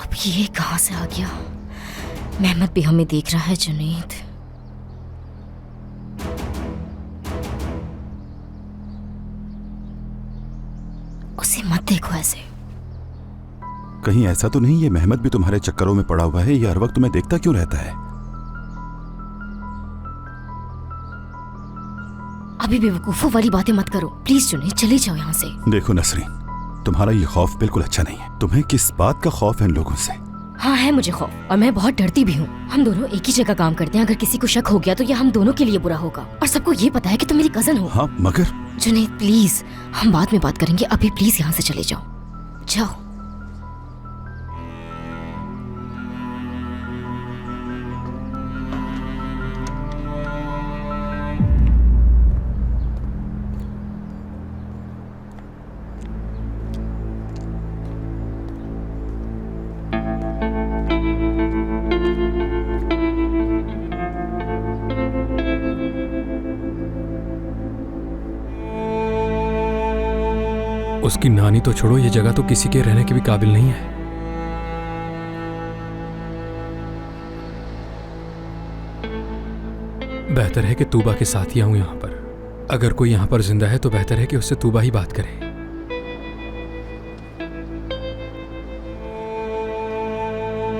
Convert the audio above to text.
अब ये कहाँ से आ गया? मेहमत भी हमें देख रहा है जुनैद। उसे मत देखो ऐसे। कहीं ऐसा तो नहीं ये मेहमत भी तुम्हारे चक्करों में पड़ा हुआ है? ये हर वक्त तुम्हें देखता क्यों रहता है? अभी बेवकूफों वाली बातें मत करो प्लीज जुनैद, चले जाओ यहाँ से। देखो नसरीन, तुम्हारा ये खौफ बिल्कुल अच्छा नहीं है। तुम्हें किस बात का खौफ है इन लोगों से? हाँ है मुझे खौफ, और मैं बहुत डरती भी हूँ। हम दोनों एक ही जगह काम करते हैं, अगर किसी को शक हो गया तो ये हम दोनों के लिए बुरा होगा। और सबको ये पता है कि तुम मेरी कजन हो। हाँ मगर जुनैद प्लीज, हम बाद में बात करेंगे, अभी प्लीज यहाँ से चले जाओ। जाओ। उसकी नानी तो छोड़ो, ये जगह तो किसी के रहने के भी काबिल नहीं है। बेहतर है कि तूबा के साथ ही आऊं यहाँ पर। अगर कोई यहाँ पर जिंदा है तो बेहतर है कि उससे तूबा ही बात करे।